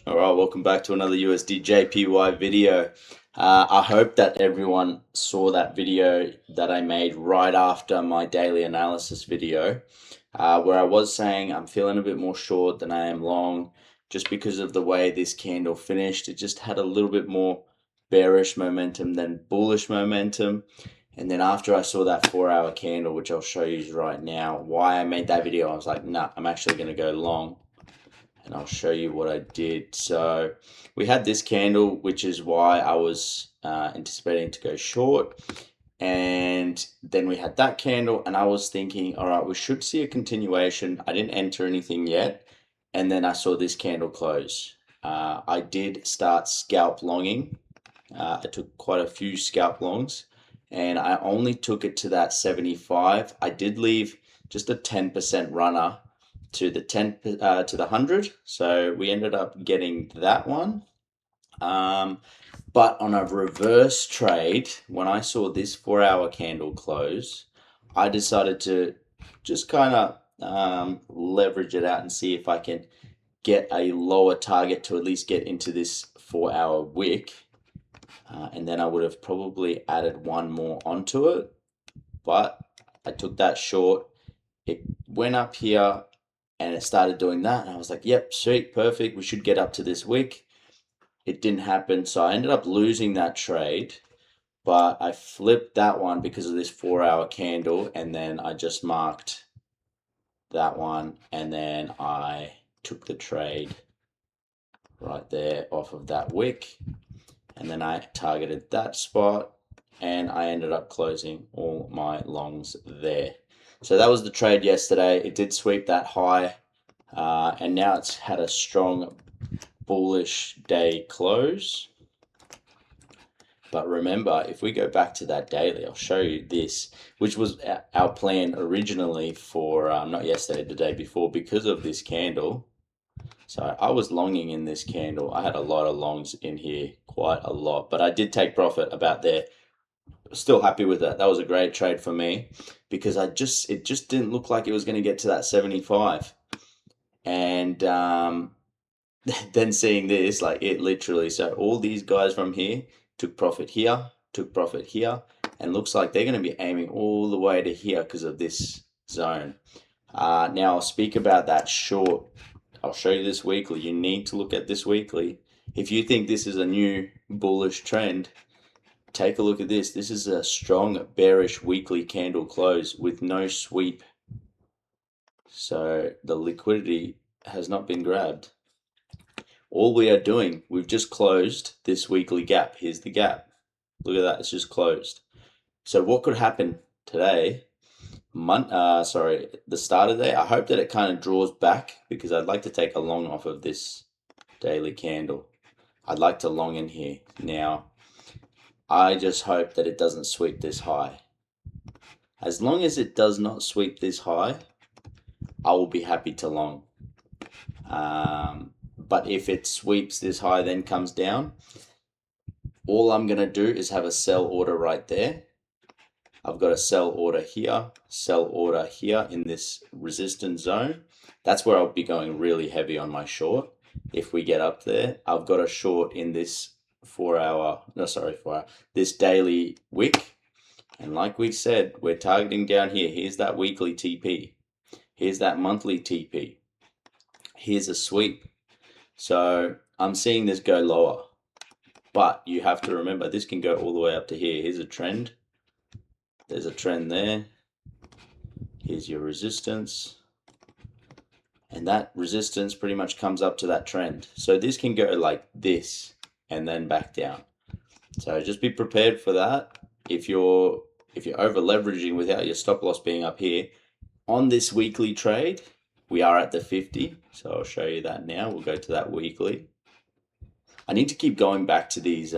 All right, welcome back to another USDJPY video. I hope that everyone saw that video that I made right after my daily analysis video, where I was saying I'm feeling a bit more short than I am long, just because of the way this candle finished. It just had a little bit more bearish momentum than bullish momentum. And then after I saw that 4 hour candle, which I'll show you right now, why I made that video, I was like, nah, I'm actually going to go long. And I'll show you what I did. So we had this candle, which is why I was anticipating to go short. And then we had that candle, and I was thinking, all right, we should see a continuation. I didn't enter anything yet. And then I saw this candle close. I did start scalp longing. I took quite a few scalp longs, and I only took it to that 75. I did leave just a 10% runner to the 100, so we ended up getting that one. But on a reverse trade, when I saw this 4 hour candle close, I decided to just kind of leverage it out and see if I can get a lower target to at least get into this 4 hour wick. And then I would have probably added one more onto it, but I took that short. It went up here and it started doing that, and I was like, yep, sweet, perfect, we should get up to this wick. It didn't happen, so I ended up losing that trade, but I flipped that one because of this 4 hour candle, and then I just marked that one, and then I took the trade right there off of that wick, and then I targeted that spot, and I ended up closing all my longs there. So that was the trade yesterday. It did sweep that high, and now it's had a strong bullish day close. But remember, if we go back to that daily, I'll show you this, which was our plan originally for not yesterday, the day before, because of this candle. So I was longing in this candle. I had a lot of longs in here, quite a lot, but I did take profit about there. Still happy with that. That was a great trade for me because it just didn't look like it was going to get to that 75. And then seeing this, like, it literally, so all these guys from here took profit here, and looks like they're going to be aiming all the way to here because of this zone. Now I'll speak about that short. I'll show you this weekly. You need to look at this weekly. If you think this is a new bullish trend, take a look at this. This is a strong bearish weekly candle close with no sweep. So the liquidity has not been grabbed. All we are doing, we've just closed this weekly gap. Here's the gap. Look at that, it's just closed. So what could happen today, the start of the day? I hope that it kind of draws back because I'd like to take a long off of this daily candle. I'd like to long in here. Now, I just hope that it doesn't sweep this high. As long as it does not sweep this high, I will be happy to long. But if it sweeps this high, then comes down, all I'm going to do is have a sell order right there. I've got a sell order here in this resistance zone. That's where I'll be going really heavy on my short. If we get up there, I've got a short in this this daily wick. And like we said, we're targeting down here. Here's that weekly TP. Here's that monthly TP. Here's a sweep. So I'm seeing this go lower, but you have to remember this can go all the way up to here. Here's a trend. There's a trend there. Here's your resistance. And that resistance pretty much comes up to that trend. So this can go like this and then back down. So just be prepared for that. If you're over leveraging without your stop loss being up here, on this weekly trade, we are at the 50, so I'll show you that now. We'll go to that weekly. I need to keep going back to these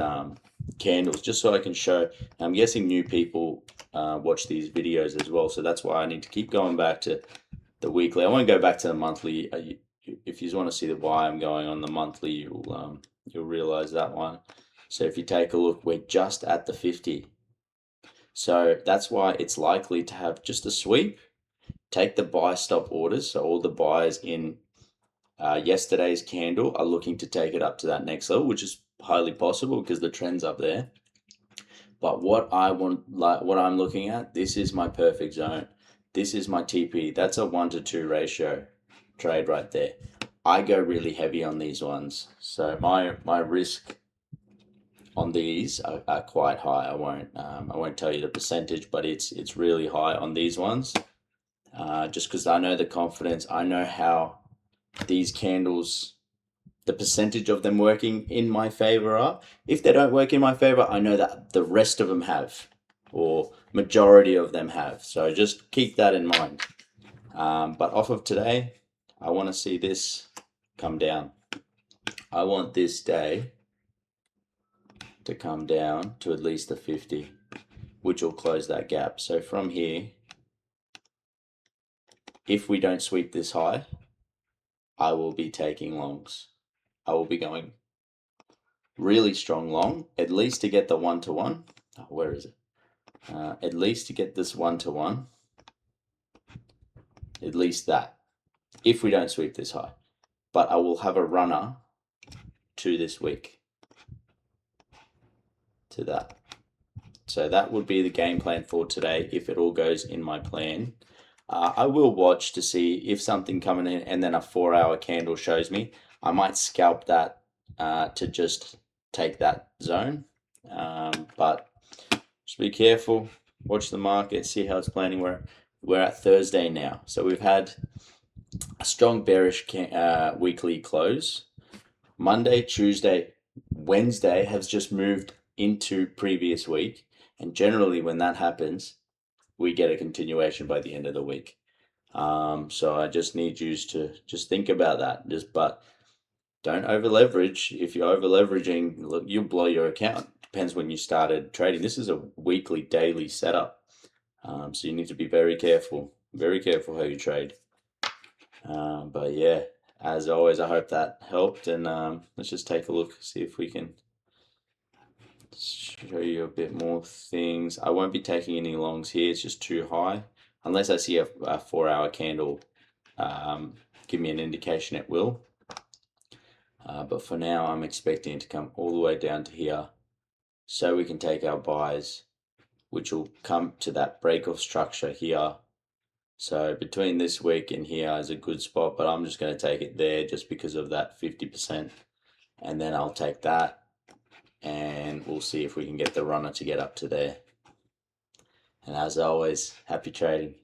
candles just so I can show. I'm guessing new people watch these videos as well, so that's why I need to keep going back to the weekly. I won't go back to the monthly. If you want to see why I'm going on the monthly, you'll realize that one. So if you take a look, we're just at the 50. So that's why it's likely to have just a sweep. Take the buy stop orders, so all the buyers in yesterday's candle are looking to take it up to that next level, which is highly possible because the trend's up there. But what I'm looking at, this is my perfect zone. This is my TP. That's a 1-to-2 ratio trade right there. I go really heavy on these ones, so my risk on these are quite high. I won't tell you the percentage, but it's really high on these ones. Just because I know the confidence, I know how these candles, the percentage of them working in my favor are. If they don't work in my favor, I know that the rest of them have, or majority of them have. So just keep that in mind. But off of today, I want to see this come down. I want this day to come down to at least the 50, which will close that gap. So from here, if we don't sweep this high, I will be taking longs. I will be going really strong long, at least to get the 1-to-1. Oh, where is it? At least to get this 1-to-1. At least that, if we don't sweep this high. But I will have a runner to this week, to that. So that would be the game plan for today if it all goes in my plan. I will watch to see if something coming in and then a 4-hour candle shows me. I might scalp that to just take that zone. But just be careful, watch the market, see how it's planning. We're at Thursday now, so we've had a strong bearish weekly close. Monday, Tuesday, Wednesday has just moved into previous week, and generally when that happens, we get a continuation by the end of the week. So I just need you to just think about that. But don't over leverage. If you're over leveraging, look, you'll blow your account. Depends when you started trading. This is a weekly, daily setup. So you need to be very careful how you trade. But yeah, as always, I hope that helped. And let's just take a look, see if we can show you a bit more things. I won't be taking any longs here. It's just too high. Unless I see a 4-hour candle give me an indication it will. But for now, I'm expecting it to come all the way down to here so we can take our buys, which will come to that break-off structure here. So between this week and here is a good spot, but I'm just going to take it there just because of that 50%. And then I'll take that and we'll see if we can get the runner to get up to there. And as always, happy trading.